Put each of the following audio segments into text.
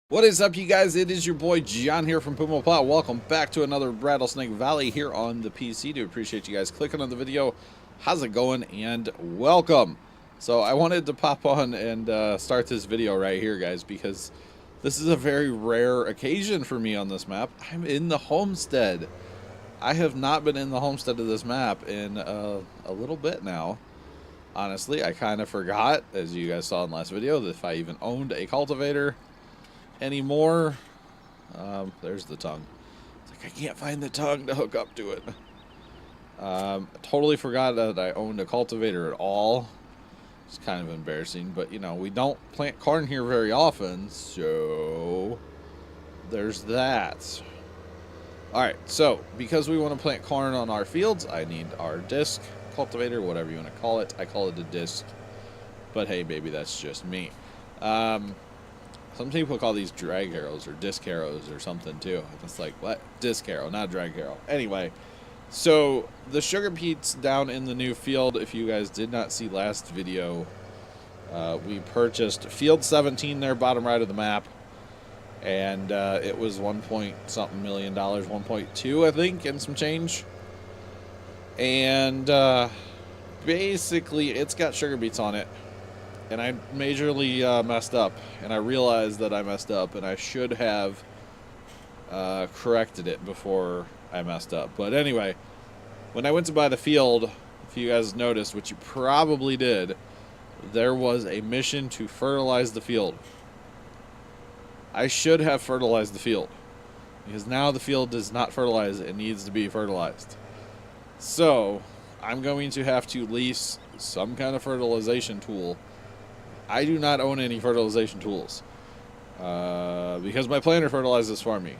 What is up, you guys? It is your boy John here from PumaPlow. Welcome back to another Rattlesnake Valley here on the PC. Do appreciate you guys clicking on the video. How's it going? And welcome. So I wanted to pop on and start this video right here, guys, because this is a very rare occasion for me on this map. I'm in the homestead. I have not been in the homestead of this map in a little bit now. Honestly, I kind of forgot, as you guys saw in the last video, that if I even owned a cultivator anymore. There's the tongue. It's like I can't find the tongue to hook up to it. Totally forgot that I owned a cultivator at all. It's kind of embarrassing, but you know, we don't plant corn here very often, so there's that. Alright, so because we want to plant corn on our fields, I need our disc cultivator, whatever you want to call it. I call it a disc, but hey, baby, that's just me. Some people call these drag arrows or disc arrows or something too. It's like, what? Disc arrow, not drag arrow. Anyway, so the sugar beets down in the new field, if you guys did not see last video, we purchased field 17 there, bottom right of the map. And it was $1.something million, 1.2, I think, and some change. And basically, it's got sugar beets on it. And I majorly messed up, and I realized that I messed up, and I should have corrected it before I messed up. But anyway, when I went to buy the field, if you guys noticed, which you probably did, there was a mission to fertilize the field. I should have fertilized the field, because now the field does not fertilize, it needs to be fertilized. So, I'm going to have to lease some kind of fertilization tool. I do not own any fertilization tools because my planter fertilizes for me.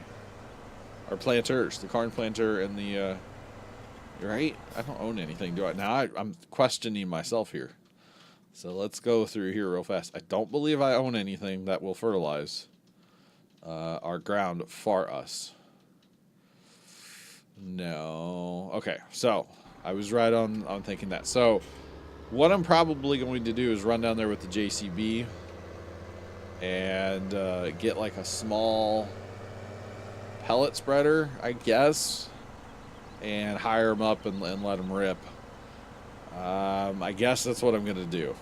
Our planters, the corn planter and the, right? I don't own anything, do I? Now I'm questioning myself here. So let's go through here real fast. I don't believe I own anything that will fertilize our ground for us. No. Okay, so I was right on thinking that. So what I'm probably going to do is run down there with the JCB and get like a small pellet spreader, I guess, and hire them up and let them rip. I guess that's what I'm going to do.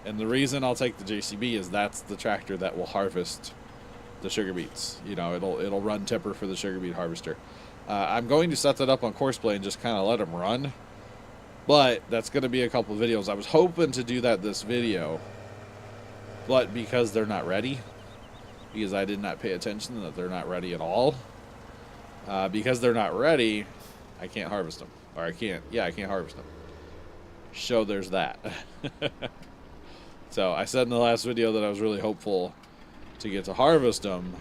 And the reason I'll take the JCB is that's the tractor that will harvest the sugar beets. You know, it'll run tipper for the sugar beet harvester. I'm going to set that up on Courseplay and just kind of let them run. But that's going to be a couple of videos. I was hoping to do that this video, but because they're not ready, because I did not pay attention that they're not ready at all, because they're not ready, I can't harvest them. Or I can't harvest them. So there's that. So I said in the last video that I was really hopeful to get to harvest them,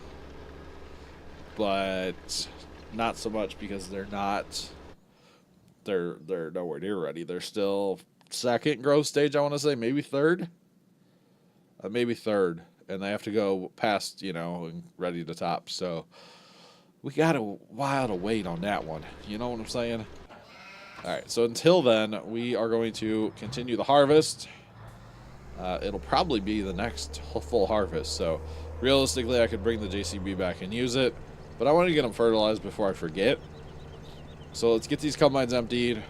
but not so much because they're not... They're nowhere near ready. They're still second growth stage, I want to say. Maybe third? Maybe third. And they have to go past, you know, and ready to top. So we got a while to wait on that one. You know what I'm saying? Alright, so until then, we are going to continue the harvest. It'll probably be the next full harvest. So realistically, I could bring the JCB back and use it. But I want to get them fertilized before I forget. So let's get these combines emptied,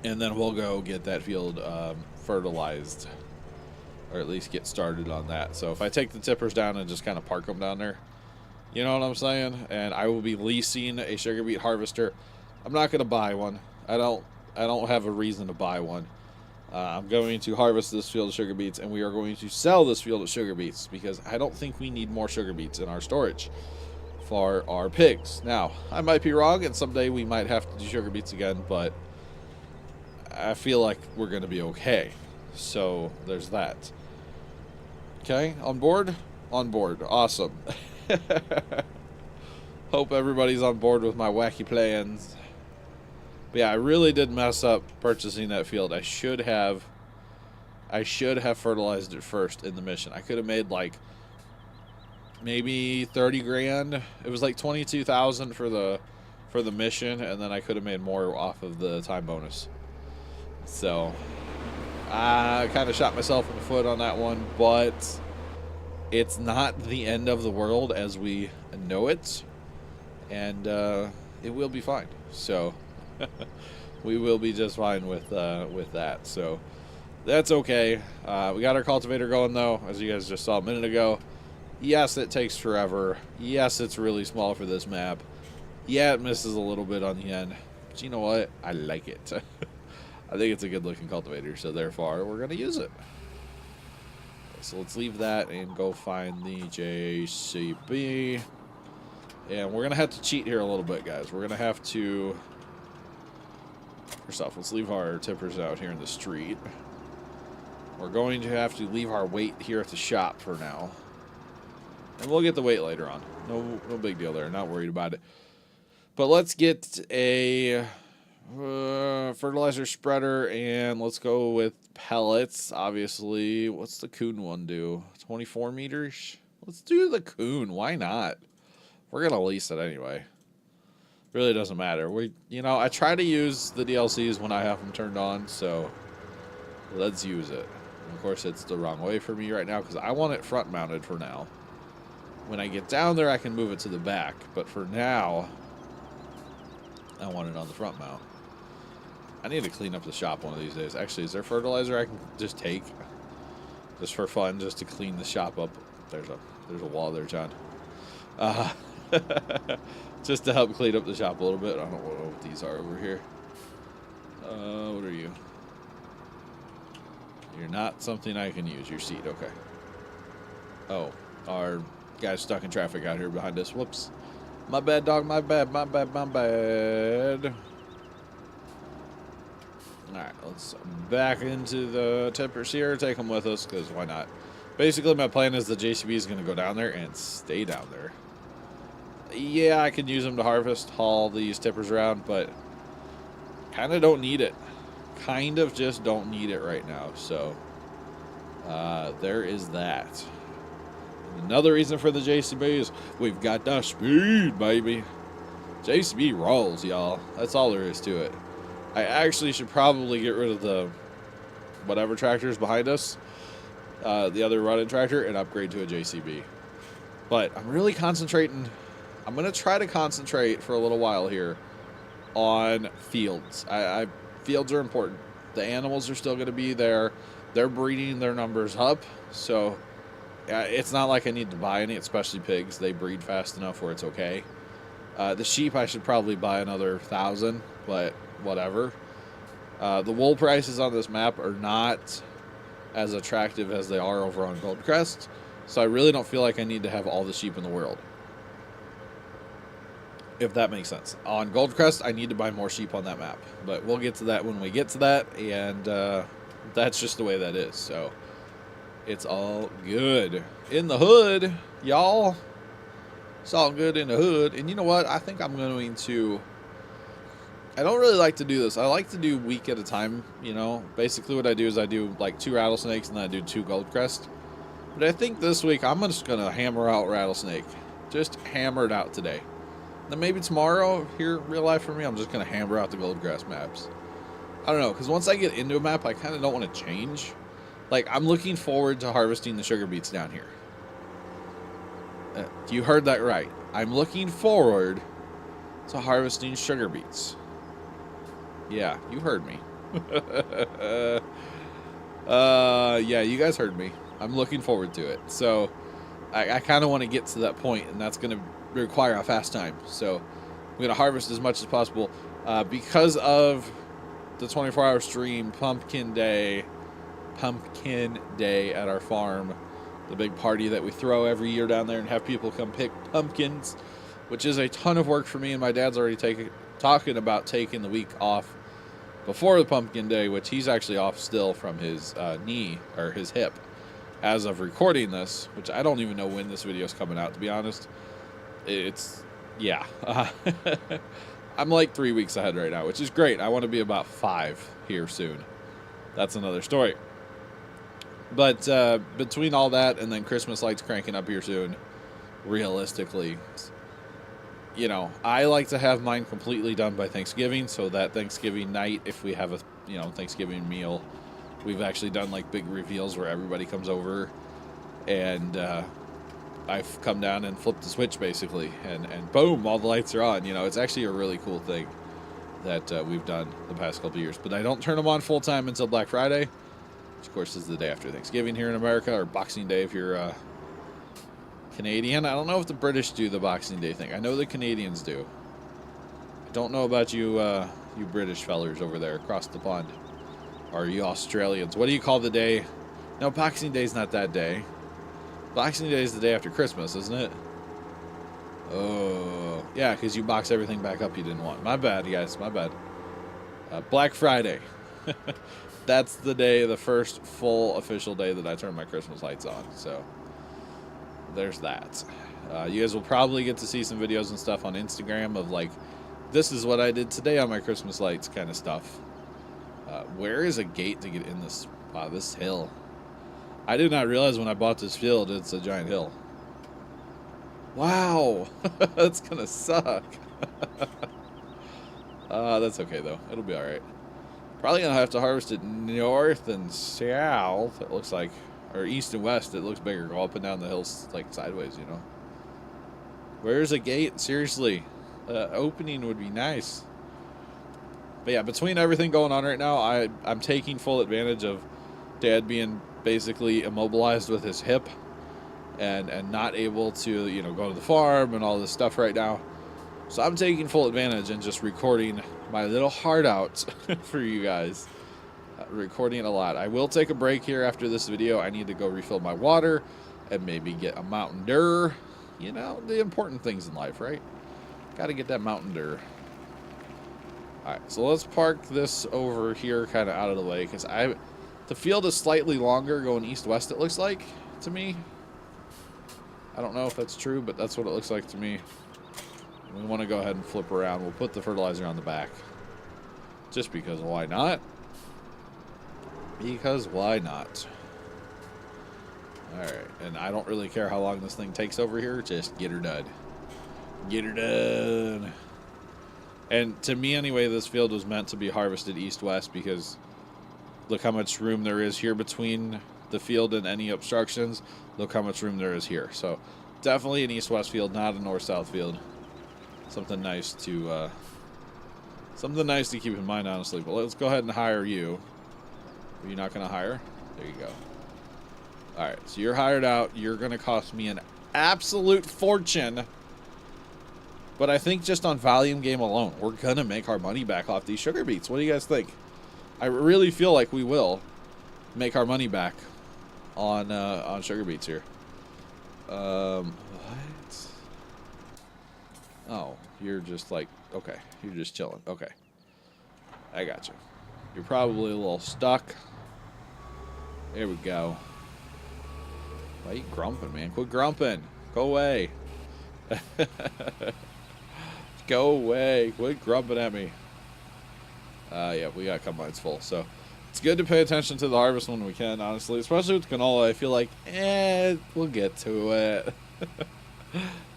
and then we'll go get that field fertilized, or at least get started on that. So if I take the tippers down and just kind of park them down there, you know what I'm saying? And I will be leasing a sugar beet harvester. I'm not going to buy one. I don't have a reason to buy one. I'm going to harvest this field of sugar beets, and we are going to sell this field of sugar beets because I don't think we need more sugar beets in our storage for our pigs. Now, I might be wrong, and someday we might have to do sugar beets again, but I feel like we're going to be okay. So, there's that. Okay, on board? On board. Awesome. Hope everybody's on board with my wacky plans. But yeah, I really did mess up purchasing that field. I should have fertilized it first in the mission. I could have made like maybe 30 grand. It was like 22,000 for the mission, and then I could have made more off of the time bonus. So I kind of shot myself in the foot on that one, but it's not the end of the world as we know it, and it will be fine. So we will be just fine with that. So that's okay. We got our cultivator going though, as you guys just saw a minute ago. Yes, it takes forever. Yes, it's really small for this map. Yeah, it misses a little bit on the end. But you know what? I like it. I think it's a good looking cultivator, so therefore we're going to use it. So let's leave that and go find the JCB. And we're going to have to cheat here a little bit, guys. We're going to have to... First off, let's leave our tippers out here in the street. We're going to have to leave our weight here at the shop for now. And we'll get the weight later on. No big deal there. Not worried about it. But let's get a fertilizer spreader, and let's go with pellets. Obviously, what's the coon one do? 24 meters? Let's do the coon. Why not? We're going to lease it anyway. Really doesn't matter. I try to use the DLCs when I have them turned on, so let's use it. And of course, it's the wrong way for me right now because I want it front mounted for now. When I get down there, I can move it to the back, but for now, I want it on the front mount. I need to clean up the shop one of these days. Actually, is there fertilizer I can just take? Just for fun, just to clean the shop up. There's a wall there, John. Just to help clean up the shop a little bit. I don't know what these are over here. What are you? You're not something I can use. Your seat, okay. Oh, our guy's stuck in traffic out here behind us. Whoops. My bad, dog. My bad. Alright, let's back into the tippers here. Take them with us, because why not? Basically, my plan is the JCB is going to go down there and stay down there. Yeah, I can use them to harvest, haul these tippers around, but kind of don't need it. Kind of just don't need it right now, so there is that. Another reason for the JCB is we've got the speed, baby. JCB rolls, y'all. That's all there is to it. I actually should probably get rid of the whatever tractors behind us, the other running tractor, and upgrade to a JCB. But I'm really concentrating. I'm going to try to concentrate for a little while here on fields. Fields are important. The animals are still going to be there. They're breeding their numbers up, so it's not like I need to buy any, especially pigs. They breed fast enough where it's okay. The sheep, I should probably buy another 1,000, but whatever. The wool prices on this map are not as attractive as they are over on Goldcrest, so I really don't feel like I need to have all the sheep in the world, if that makes sense. On Goldcrest, I need to buy more sheep on that map, but we'll get to that when we get to that, and that's just the way that is, so it's all good. In the hood, y'all. It's all good in the hood. And you know what? I think I'm going to... I don't really like to do this. I like to do week at a time, you know. Basically what I do is I do like 2 rattlesnakes and then I do 2 Goldcrest. But I think this week I'm just going to hammer out rattlesnake. Just hammer it out today. Then maybe tomorrow, here real life for me, I'm just going to hammer out the Goldcrest maps. I don't know, because once I get into a map, I kind of don't want to change. Like, I'm looking forward to harvesting the sugar beets down here. You heard that right. I'm looking forward to harvesting sugar beets. Yeah, you heard me. Yeah, you guys heard me. I'm looking forward to it. So, I kind of want to get to that point, and that's going to require a fast time. So, I'm going to harvest as much as possible. Because of the 24-hour stream, Pumpkin Day at our farm, the big party that we throw every year down there and have people come pick pumpkins, which is a ton of work for me, and my dad's already talking about taking the week off before the Pumpkin Day, which he's actually off still from his knee, or his hip, as of recording this, which I don't even know when this video is coming out, to be honest. Yeah. I'm like 3 weeks ahead right now, which is great. I want to be about 5 here soon. That's another story. But between all that and then Christmas lights cranking up here soon, realistically, you know, I like to have mine completely done by Thanksgiving, so that Thanksgiving night, if we have a, Thanksgiving meal, we've actually done like big reveals where everybody comes over. and I've come down and flipped the switch basically, and boom, all the lights are on. You know, it's actually a really cool thing that we've done the past couple years. But I don't turn them on full time until Black Friday, which of course is the day after Thanksgiving here in America, or Boxing Day if you're Canadian. I don't know if the British do the Boxing Day thing. I know the Canadians do. I don't know about you, you British fellers over there across the pond, or you Australians. What do you call the day? No, Boxing Day's not that day. Boxing Day is the day after Christmas, isn't it? Oh, yeah, because you box everything back up you didn't want. My bad, guys, my bad. Black Friday. That's the day, the first full official day that I turn my Christmas lights on. So, there's that. You guys will probably get to see some videos and stuff on Instagram of like, this is what I did today on my Christmas lights kind of stuff. Where is a gate to get in this? Wow, this hill. I did not realize when I bought this field it's a giant hill. Wow, that's gonna suck. That's okay though. It'll be all right. Probably gonna have to harvest it north and south. It looks like, or east and west. It looks bigger. Go up and down the hills like sideways. You know. Where's a gate? Seriously, opening would be nice. But yeah, between everything going on right now, I'm taking full advantage of Dad being basically immobilized with his hip and not able to, you know, go to the farm and all this stuff right now. So I'm taking full advantage and just recording my little heart out for you guys. Recording a lot. I will take a break here after this video. I need to go refill my water and maybe get a Mountain Dew. You know, the important things in life, right? Got to get that Mountain Dew. Alright, so let's park this over here kind of out of the way, because the field is slightly longer going east-west, it looks like, to me. I don't know if that's true, but that's what it looks like to me. We want to go ahead and flip around. We'll put the fertilizer on the back. Just because why not? Because why not? Alright, and I don't really care how long this thing takes over here. Just get her done. Get her done. And to me anyway, this field was meant to be harvested east-west because look how much room there is here between the field and any obstructions. Look how much room there is here. So definitely an east-west field, not a north-south field. Something nice to keep in mind, honestly. But let's go ahead and hire you. Are you not going to hire? There you go. All right, so you're hired out. You're going to cost me an absolute fortune. But I think just on volume game alone, we're going to make our money back off these sugar beets. What do you guys think? I really feel like we will make our money back on sugar beets here. What? Oh, you're just like, okay. You're just chilling. Okay. I got you. You're probably a little stuck. There we go. Why are you grumping, man? Quit grumping. Go away. Go away. Quit grumping at me. Yeah, we got combines full, so it's good to pay attention to the harvest when we can, honestly. Especially with canola, I feel like, we'll get to it.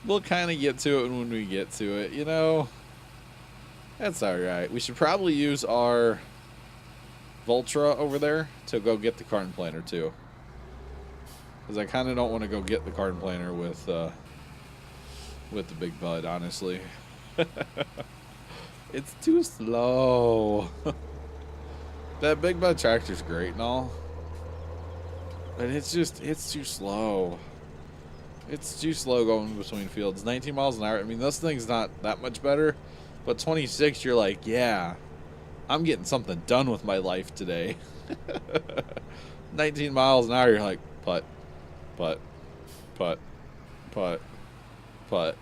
We'll kind of get to it when we get to it, you know? That's alright. We should probably use our Voltra over there to go get the carton planter, too. Because I kind of don't want to go get the carton planter with the big bud, honestly. It's too slow. That big bud tractor's great and all, but it's too slow. It's too slow going between fields. 19 miles an hour. I mean, this thing's not that much better, but 26, you're like, yeah, I'm getting something done with my life today. 19 miles an hour, you're like, putt, putt, putt, putt, putt.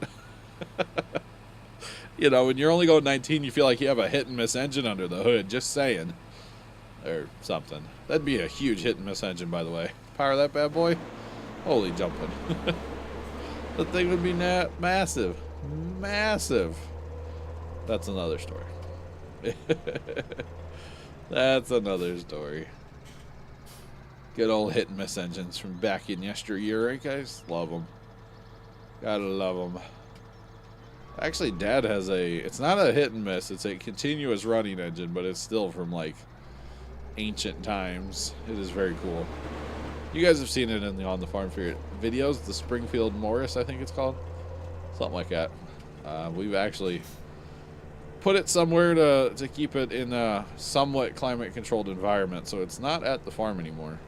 You know, when you're only going 19, you feel like you have a hit and miss engine under the hood. Just saying. Or something. That'd be a huge hit and miss engine, by the way. Power that bad boy. Holy jumping. The thing would be massive. Massive. That's another story. That's another story. Good old hit and miss engines from back in yesteryear, right, guys? Love them. Gotta love them. Actually, Dad has it's not a hit and miss, it's a continuous running engine, but it's still from, like, ancient times. It is very cool. You guys have seen it in the On the Farm videos, the Springfield Morris, I think it's called. Something like that. We've actually put it somewhere to keep it in a somewhat climate-controlled environment, so it's not at the farm anymore.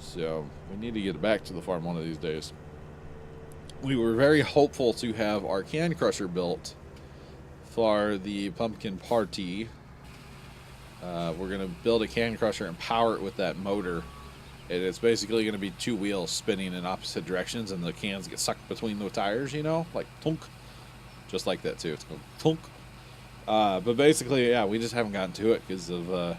So we need to get it back to the farm one of these days. We were very hopeful to have our can crusher built for the pumpkin party. We're going to build a can crusher and power it with that motor. And it's basically going to be two wheels spinning in opposite directions, and the cans get sucked between the tires, you know, like thunk. Just like that, too. It's going thunk. But basically, yeah, we just haven't gotten to it because of...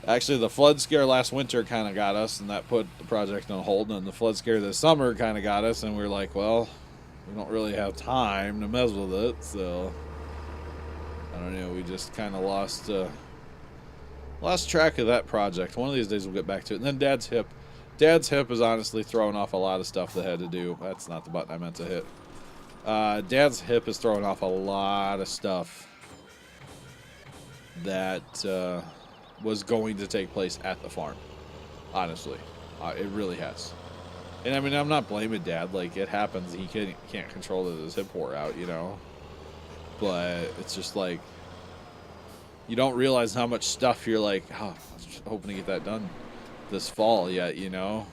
actually, the flood scare last winter kind of got us, and that put the project on hold. And the flood scare this summer kind of got us, and we were like, well, we don't really have time to mess with it, so... I don't know, we just kind of lost track of that project. One of these days we'll get back to it. And then Dad's hip. Dad's hip is honestly throwing off a lot of stuff that had to do. That's not the button I meant to hit. Dad's hip is throwing off a lot of stuff that was going to take place at the farm. Honestly. It really has. And I mean, I'm not blaming Dad. Like, it happens. He can't control that his hip wore out, you know. But it's just like, you don't realize how much stuff you're like, oh, I was just hoping to get that done this fall yet, you know?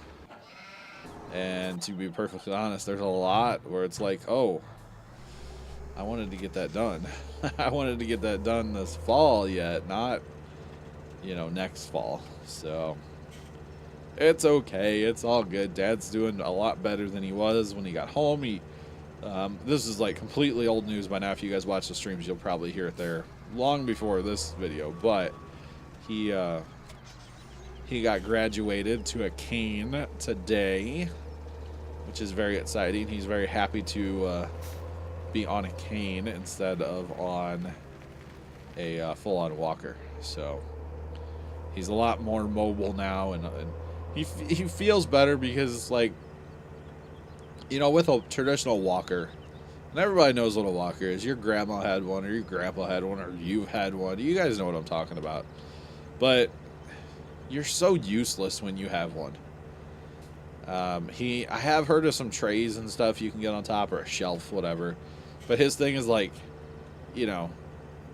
And to be perfectly honest, there's a lot where it's like, oh, I wanted to get that done. I wanted to get that done this fall yet, not, you know, next fall. So it's okay. It's all good. Dad's doing a lot better than he was when he got home. This is like completely old news by now. If you guys watch the streams, you'll probably hear it there long before this video. But he got graduated to a cane today, which is very exciting. He's very happy to be on a cane instead of on a full-on walker. So he's a lot more mobile now, and he feels better because, like, you know, with a traditional walker, and everybody knows what a walker is. Your grandma had one, or your grandpa had one, or you've had one. You guys know what I'm talking about. But you're so useless when you have one. I have heard of some trays and stuff you can get on top, or a shelf, whatever. But his thing is like, you know,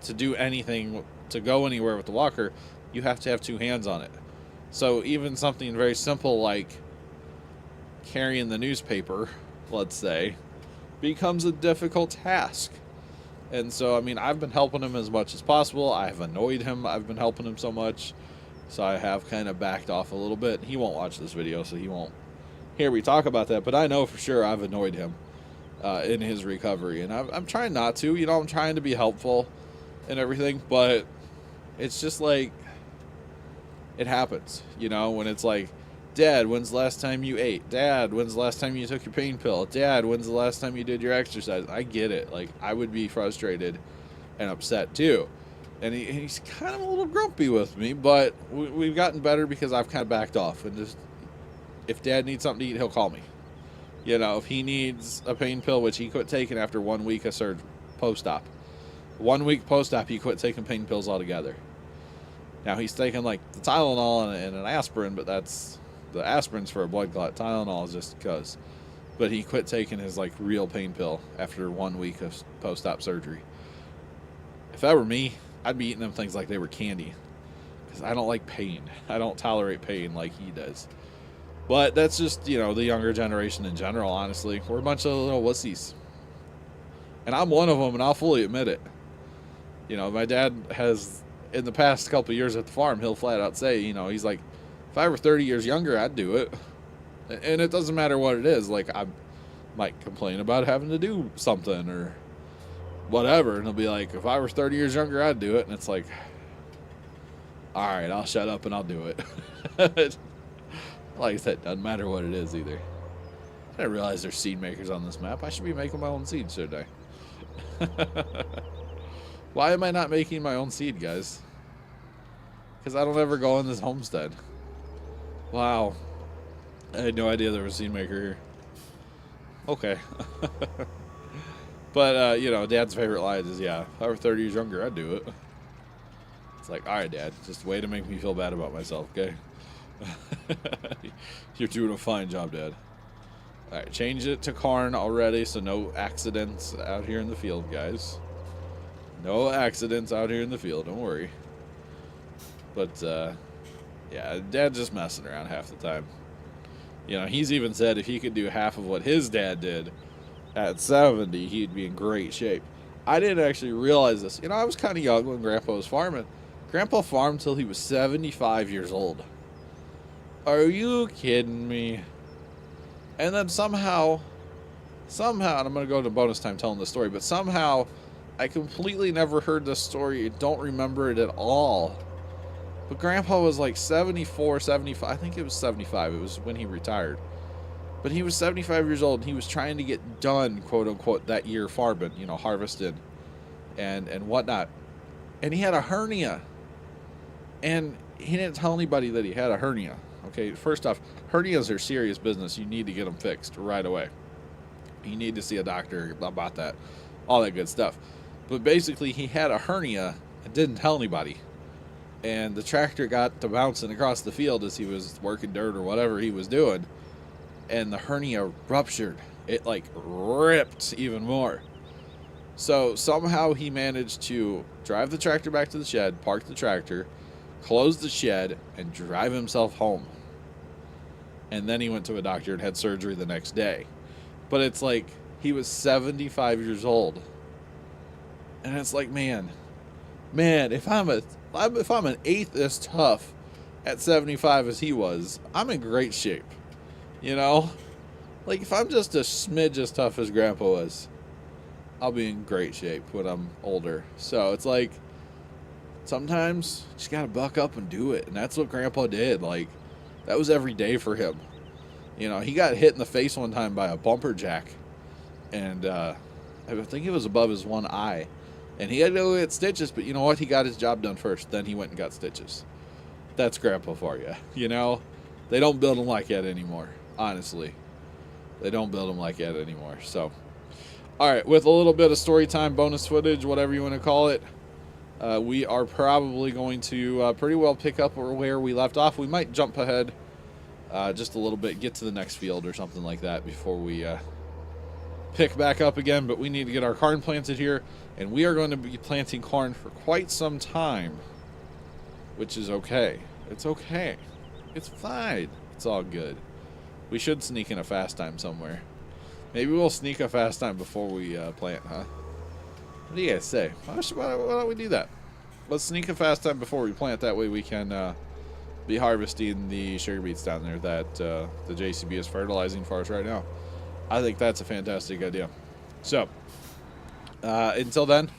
to do anything, to go anywhere with the walker, you have to have two hands on it. So even something very simple like carrying the newspaper, let's say, becomes a difficult task. And so, I mean, I've been helping him as much as possible. I've annoyed him. I've been helping him so much. So I have kind of backed off a little bit. He won't watch this video, so he won't hear me talk about that. But I know for sure I've annoyed him in his recovery. And I'm trying not to. You know, I'm trying to be helpful and everything. But it's just like, it happens. You know, when it's like, Dad, when's the last time you ate? Dad, when's the last time you took your pain pill? Dad, when's the last time you did your exercise? I get it. Like, I would be frustrated and upset too. And he's kind of a little grumpy with me, but we've gotten better because I've kind of backed off. And just, if Dad needs something to eat, he'll call me. You know, if he needs a pain pill, which he quit taking after 1 week of surgery, post-op. 1 week post-op, he quit taking pain pills altogether. Now, he's taking, like, the Tylenol and an aspirin, but that's... The aspirin's for a blood clot. Tylenol is just because. But he quit taking his, like, real pain pill after 1 week of post-op surgery. If that were me, I'd be eating them things like they were candy. Because I don't like pain. I don't tolerate pain like he does. But that's just, you know, the younger generation in general, honestly. We're a bunch of little wussies. And I'm one of them, and I'll fully admit it. You know, my dad has, in the past couple of years at the farm, he'll flat out say, you know, he's like, if I were 30 years younger, I'd do it. And it doesn't matter what it is. Like, I might complain about having to do something or whatever. And he'll be like, if I were 30 years younger, I'd do it. And it's like, all right, I'll shut up and I'll do it. Like I said, doesn't matter what it is either. I didn't realize there's seed makers on this map. I should be making my own seed, shouldn't I? Why am I not making my own seed, guys? Because I don't ever go on this homestead. Wow. I had no idea there was a seed maker here. Okay. But, you know, Dad's favorite line is, yeah, if I were 30 years younger, I'd do it. It's like, all right, Dad, just way to make me feel bad about myself, okay? You're doing a fine job, Dad. All right, change it to corn already, so no accidents out here in the field, guys. No accidents out here in the field, don't worry. But, yeah, Dad's just messing around half the time. You know, he's even said if he could do half of what his dad did at 70, he'd be in great shape. I didn't actually realize this. You know, I was kind of young when Grandpa was farming. Grandpa farmed till he was 75 years old. Are you kidding me? And then somehow, and I'm going to go to bonus time telling this story, but somehow I completely never heard this story. I don't remember it at all. But Grandpa was like 74, 75. I think it was 75. It was when he retired. But he was 75 years old, and he was trying to get done, quote-unquote, that year farming, you know, harvested and whatnot. And he had a hernia. And he didn't tell anybody that he had a hernia. Okay, first off, hernias are serious business. You need to get them fixed right away. You need to see a doctor about that. All that good stuff. But basically, he had a hernia and didn't tell anybody. And the tractor got to bouncing across the field as he was working dirt or whatever he was doing. And the hernia ruptured. It like ripped even more. So somehow he managed to drive the tractor back to the shed, park the tractor, close the shed, and drive himself home. And then he went to a doctor and had surgery the next day. But it's like he was 75 years old. And it's like, man, if I'm an eighth as tough at 75 as he was, I'm in great shape. You know? Like, if I'm just a smidge as tough as Grandpa was, I'll be in great shape when I'm older. So it's like, sometimes you just gotta buck up and do it. And that's what Grandpa did. Like, that was every day for him. You know, he got hit in the face one time by a bumper jack. And I think it was above his one eye. And he had to go get stitches, but you know what? He got his job done first. Then he went and got stitches. That's Grandpa for you. You know? They don't build them like that anymore. Honestly. They don't build them like that anymore. So, alright, with a little bit of story time, bonus footage, whatever you want to call it, we are probably going to pretty well pick up where we left off. We might jump ahead just a little bit, get to the next field or something like that before we pick back up again. But we need to get our corn planted here, and we are going to be planting corn for quite some time, which is okay. It's okay. It's fine. It's all good. We should sneak in a fast time somewhere. Maybe we'll sneak a fast time before we plant, huh? What do you guys say? Why don't we do that? Let's sneak a fast time before we plant. That way we can be harvesting the sugar beets down there that the JCB is fertilizing for us right now. I think that's a fantastic idea. So, until then,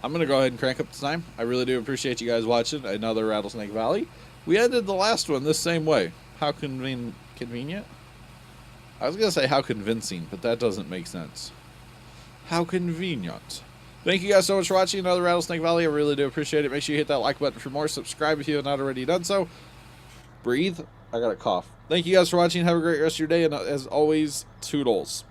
I'm going to go ahead and crank up the time. I really do appreciate you guys watching another Rattlesnake Valley. We ended the last one this same way. How convenient? I was going to say how convincing, but that doesn't make sense. How convenient. Thank you guys so much for watching another Rattlesnake Valley. I really do appreciate it. Make sure you hit that like button for more. Subscribe if you have not already done so. Breathe. I got a cough. Thank you guys for watching. Have a great rest of your day. And as always, toodles.